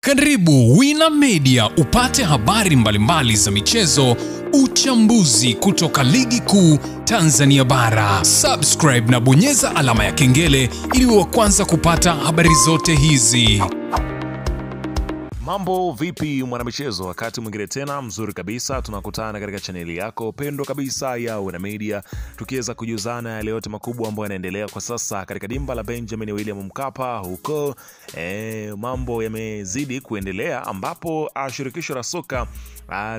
Karibu Wina Media upate habari mbalimbali za michezo, uchambuzi kutoka ligi kuu Tanzania bara. Subscribe na bonyeza alama ya kengele ili uwe wa kwanza kupata habari zote hizi. Mambo vipi mwanamichezo, wakati mwingine tena mzuri kabisa tunakutana katika chaneli yako pendo kabisa ya Wina Media, tukiweza kujuzana yale yote makubwa ambayo yanaendelea kwa sasa katika dimba la Benjamin William Mkapa huko. Mambo yamezidi kuendelea ambapo shirikisho la soka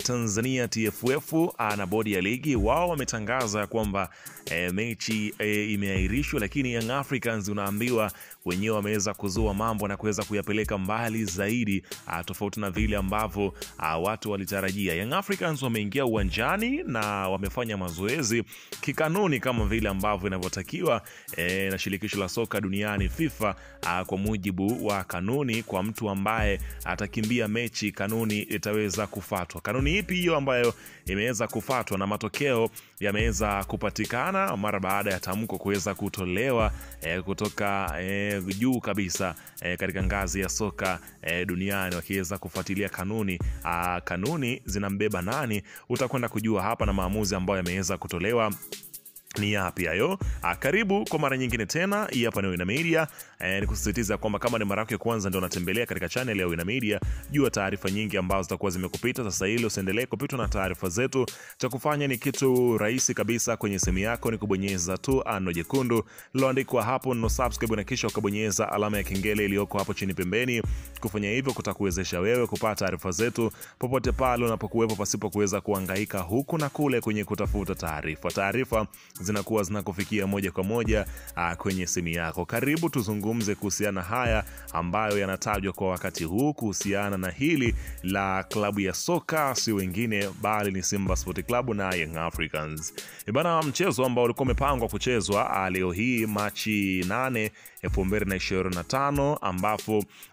Tanzania TFF na bodi ya ligi wao wametangaza kwamba mechi imeahirishwa, lakini Young Africans unaambiwa wenyewe wameweza kuzua mambo na kuweza kuyapeleka mbali zaidi tofauti na vile ambavyo watu walitarajia. Young Africans wameingia uwanjani na wamefanya mazoezi kikanuni kama vile ambavyo inavyotakiwa na shirikisho la soka duniani FIFA, kwa mujibu wa kanuni. Kwa mtu ambaye atakimbia mechi, kanuni itaweza kufuatwa. Kanuni ipi hiyo ambayo imeweza kufuatwa na matokeo yameweza kupatikana mara baada ya tamko kuweza kutolewa kutoka juu kabisa katika ngazi ya soka duniani, wakiweza kufuatilia kanuni. Kanuni zinambeba nani utakwenda kujua hapa, na maamuzi ambayo yameweza kutolewa ni yapi hayo. Karibu kwa mara nyingine tena, hii hapa ni Wina Media. Nikusisitiza kwamba kama ni mara yako ya kwanza ndio unatembelea katika channel ya Wina Media, jua taarifa nyingi ambazo zitakuwa zimekupita sasa hili usiendelee kupitwa na taarifa zetu. Cha kufanya ni kitu rahisi kabisa, kwenye simu yako ni kubonyeza tu ano jekundu liloandikwa hapo no subscribe, na kisha ukabonyeza alama ya kengele iliyoko hapo chini pembeni. Kufanya hivyo kutakuwezesha wewe kupata taarifa zetu popote pale unapokuwepo, pasipo kuweza kuhangaika huku na kule kwenye kutafuta taarifa. Taarifa zinakuwa zinakufikia moja kwa moja kwenye simu yako. Karibu tuzungumze kuhusiana haya ambayo yanatajwa kwa wakati huu kuhusiana na hili la klabu ya soka, si wengine bali ni Simba Sport Club na Young Africans. Bana, mchezo ambao ulikuwa umepangwa kuchezwa leo hii Machi 8, 2025,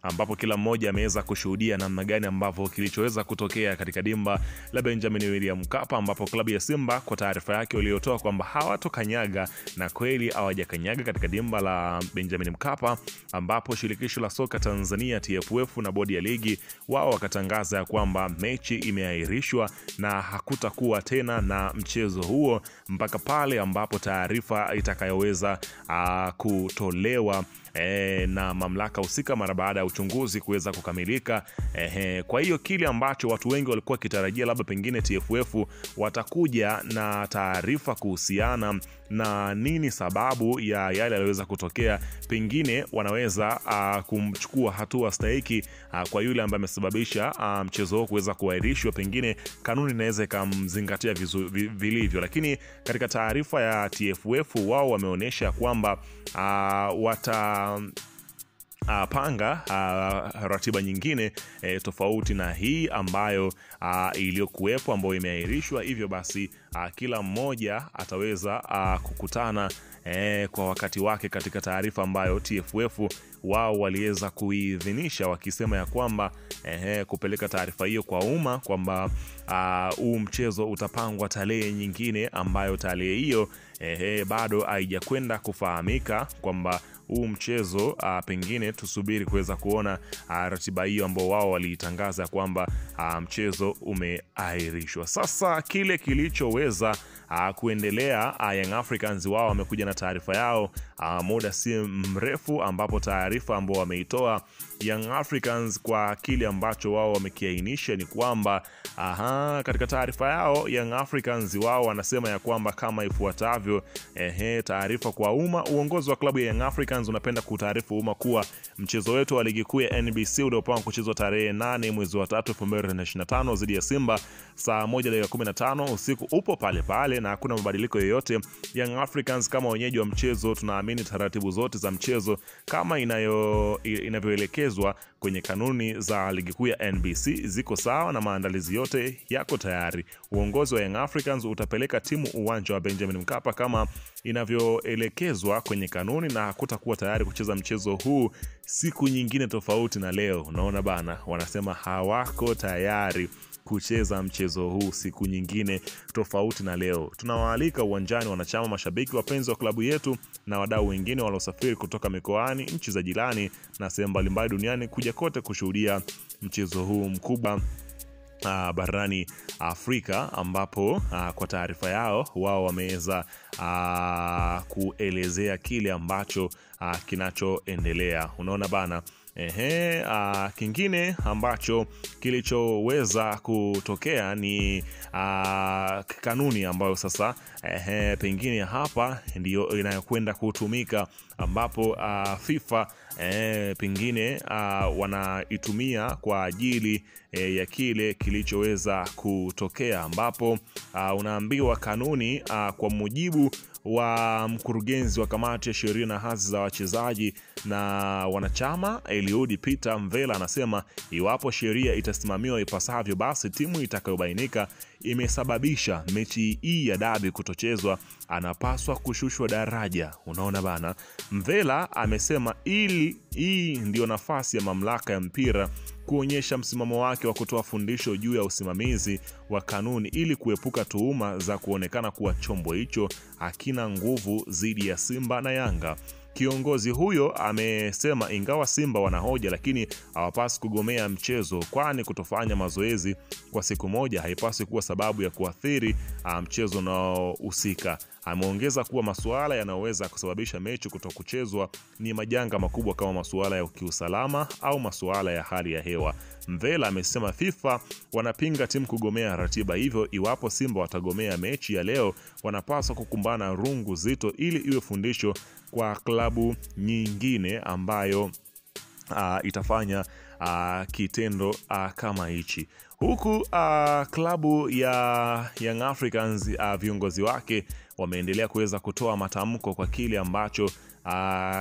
ambapo kila mmoja ameweza kushuhudia namna gani ambavyo kilichoweza kutokea katika dimba la Benjamin William Mkapa, ambapo klabu ya Simba kwa taarifa yake waliotoa kwamba hawatokanyaga, na kweli hawajakanyaga katika dimba la Benjamin Mkapa, ambapo shirikisho la soka Tanzania TFF na bodi ya ligi wao wakatangaza ya kwamba mechi imeahirishwa na hakutakuwa tena na mchezo huo mpaka pale ambapo taarifa itakayoweza kutolewa na mamlaka husika mara baada ya uchunguzi kuweza kukamilika. Kwa hiyo kile ambacho watu wengi walikuwa kitarajia labda pengine TFF watakuja na taarifa kuhusiana na nini sababu ya yale yaliyoweza kutokea, pengine wanaweza kumchukua hatua stahiki kwa yule ambaye amesababisha mchezo huo kuweza kuahirishwa, pengine kanuni inaweza ikamzingatia vilivyo. Lakini katika taarifa ya TFF wao wameonyesha kwamba panga ratiba nyingine tofauti na hii ambayo iliyokuwepo, ambayo imeahirishwa. Hivyo basi kila mmoja ataweza kukutana kwa wakati wake, katika taarifa ambayo TFF wao waliweza kuidhinisha, wakisema ya kwamba kupeleka taarifa hiyo kwa umma kwamba huu mchezo utapangwa tarehe nyingine, ambayo tarehe hiyo bado haijakwenda kufahamika, kwamba huu mchezo pengine tusubiri kuweza kuona ratiba hiyo ambao wao waliitangaza kwamba mchezo umeahirishwa. Sasa kile kilichoweza kuendelea, Young Africans wao wamekuja na taarifa yao muda si mrefu, ambapo taarifa ambao wameitoa Young Africans kwa kile ambacho wao wamekiainisha ni kwamba katika taarifa yao Young Africans wao wanasema ya kwamba kama ifuatavyo. Taarifa kwa umma. Uongozi wa klabu ya Young Africans unapenda kutaarifu umma kuwa mchezo wetu wa ligi kuu ya NBC uliopangwa kuchezwa tarehe 8 mwezi wa 3 2025 dhidi ya Simba saa 1:15 usiku upo pale pale na hakuna mabadiliko yoyote. Young Africans kama wenyeji wa mchezo tunaamini taratibu zote za mchezo kama inavyoelekezwa kwenye kanuni za ligi kuu ya NBC ziko sawa na maandalizi yote yako tayari. Uongozi wa Young Africans utapeleka timu uwanja wa Benjamin Mkapa kama inavyoelekezwa kwenye kanuni, na hakutakuwa tayari kucheza mchezo huu siku nyingine tofauti na leo. Unaona bana, wanasema hawako tayari kucheza mchezo huu siku nyingine tofauti na leo. Tunawaalika uwanjani wanachama, mashabiki, wapenzi wa klabu yetu na wadau wengine waliosafiri kutoka mikoani, nchi za jirani na sehemu mbalimbali duniani kuja kote kushuhudia mchezo huu mkubwa barani Afrika, ambapo kwa taarifa yao wao wameweza kuelezea kile ambacho kinachoendelea. Unaona bana. Kingine ambacho kilichoweza kutokea ni kanuni ambayo sasa pengine hapa ndio inayokwenda kutumika, ambapo FIFA pengine wanaitumia kwa ajili ya kile kilichoweza kutokea, ambapo unaambiwa kanuni kwa mujibu wa mkurugenzi wa kamati ya sheria na haki za wachezaji na wanachama Eliud Peter Mvela, anasema iwapo sheria itasimamiwa ipasavyo, basi timu itakayobainika imesababisha mechi hii ya dabi kutochezwa anapaswa kushushwa daraja. Unaona bana. Mvela amesema hii ndio nafasi ya mamlaka ya mpira kuonyesha msimamo wake wa kutoa fundisho juu ya usimamizi wa kanuni ili kuepuka tuhuma za kuonekana kuwa chombo hicho hakina nguvu dhidi ya Simba na Yanga. Kiongozi huyo amesema ingawa Simba wanahoja, lakini hawapaswi kugomea mchezo, kwani kutofanya mazoezi kwa siku moja haipaswi kuwa sababu ya kuathiri mchezo unaohusika. Ameongeza kuwa masuala yanayoweza kusababisha mechi kutokuchezwa ni majanga makubwa kama masuala ya kiusalama au masuala ya hali ya hewa. Mvela amesema FIFA wanapinga timu kugomea ratiba, hivyo iwapo Simba watagomea mechi ya leo wanapaswa kukumbana rungu zito ili iwe fundisho kwa klabu nyingine ambayo itafanya kitendo kama hichi. Huku klabu ya Young Africans viongozi wake wameendelea kuweza kutoa matamko kwa kile ambacho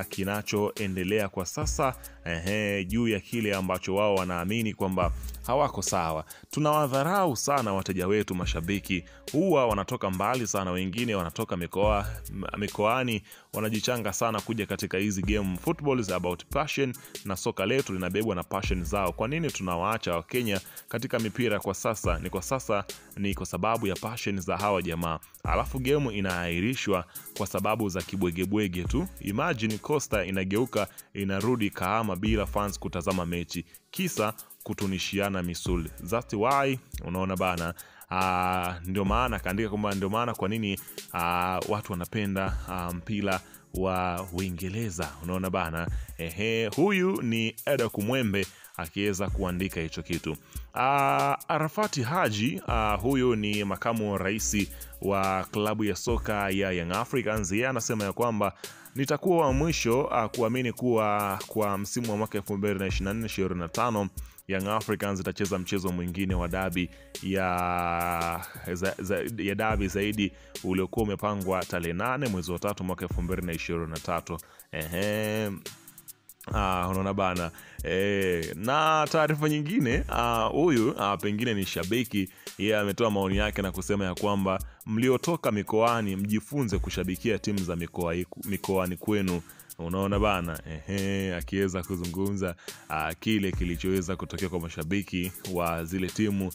kinachoendelea kwa sasa juu ya kile ambacho wao wanaamini kwamba hawako sawa. Tunawadharau sana wateja wetu mashabiki, huwa wanatoka mbali sana, wengine wanatoka mikoani, wanajichanga sana kuja katika hizi game. Football is about passion, na soka letu linabebwa na passion zao. Kwa nini tunawaacha Wakenya katika mipira kwa sasa? Ni kwa sababu ya passion za hawa jamaa, alafu game inaahirishwa kwa sababu za kibwegebwege tu. Imagine Costa inageuka inarudi Kahama bila fans kutazama mechi, kisa kutunishiana misuli. That's why unaona bana. Ndio maana kaandika kwamba ndio maana kwa nini watu wanapenda mpira wa Uingereza. Unaona bana. Huyu ni Eda Kumwembe akiweza kuandika hicho kitu. Arafati Haji, huyu ni makamu wa rais wa klabu ya soka ya Young Africans. Yeye anasema ya kwamba nitakuwa wa mwisho kuamini kuwa kwa msimu wa mwaka 2024-2025 Young Africans itacheza mchezo mwingine wa dabi ya dabi zaidi uliokuwa umepangwa tarehe 8 mwezi wa 3 mwaka 2023. Unaona bana. Na taarifa nyingine, huyu pengine ni shabiki, yeye ametoa maoni yake na kusema ya kwamba mliotoka mikoani mjifunze kushabikia timu za mikoani kwenu. Unaona bana. Akiweza kuzungumza kile kilichoweza kutokea kwa mashabiki wa zile timu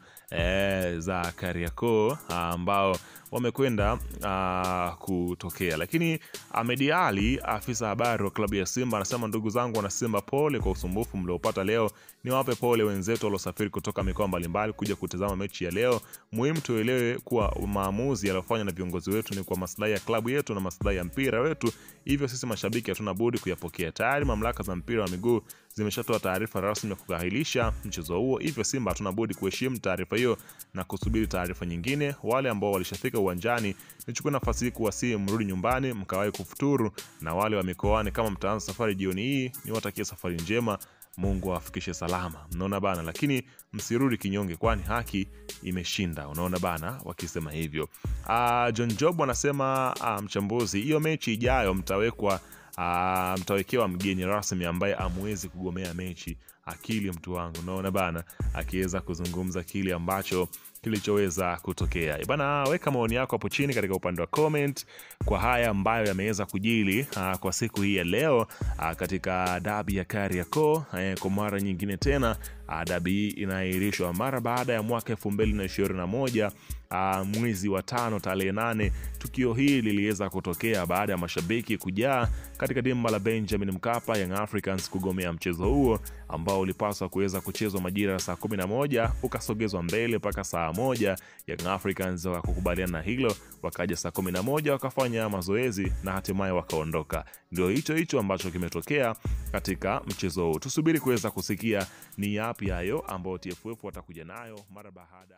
za Kariakoo ambao wamekwenda kutokea. Lakini Ahmed Ali, afisa habari wa klabu ya Simba, anasema ndugu zangu wana Simba, pole kwa usumbufu mliopata leo. Niwape pole wenzetu waliosafiri kutoka mikoa mbalimbali kuja kutazama mechi ya leo. Muhimu tuelewe kuwa maamuzi yaliyofanywa na viongozi wetu ni kwa maslahi ya klabu yetu na maslahi ya mpira wetu, hivyo sisi mashabiki hatuna budi kuyapokea. Tayari mamlaka za mpira wa miguu zimeshatoa taarifa rasmi ya kuahirisha mchezo huo, hivyo Simba hatuna budi kuheshimu taarifa hiyo na kusubiri taarifa nyingine. Wale ambao walishafika uwanjani, nichukue nafasi hii kuwasihi mrudi nyumbani mkawahi kufuturu, na wale wa mikoani kama mtaanza safari jioni hii niwatakie safari njema, Mungu awafikishe salama. Unaona bana. Lakini msirudi kinyonge, kwani haki imeshinda. Unaona bana wakisema hivyo. John Job anasema mchambuzi, hiyo mechi ijayo mtawekewa mgeni rasmi ambaye amwezi kugomea mechi. Akili mtu wangu. Unaona bana, akiweza kuzungumza kile ambacho kilichoweza kutokea. Bana, weka maoni yako hapo chini katika upande wa comment kwa haya ambayo yameweza kujili kwa siku hii ya leo katika dabi ya Kariakoo. Kwa mara nyingine tena dabi hii inaahirishwa mara baada ya mwaka 2021 mwezi wa 5 tarehe 8. Tukio hili liliweza kutokea baada ya mashabiki kujaa katika dimba la Benjamin Mkapa, Young Africans kugomea mchezo huo ambao ulipaswa kuweza kuchezwa majira ya saa 11 ukasogezwa mbele mpaka saa 1. Young Africans wakakubaliana na hilo, wakaja saa 11 wakafanya mazoezi na hatimaye wakaondoka. Ndio hicho ambacho kimetokea katika mchezo huu. Tusubiri kuweza kusikia ni yapi hayo ambao TFF watakuja nayo mara baada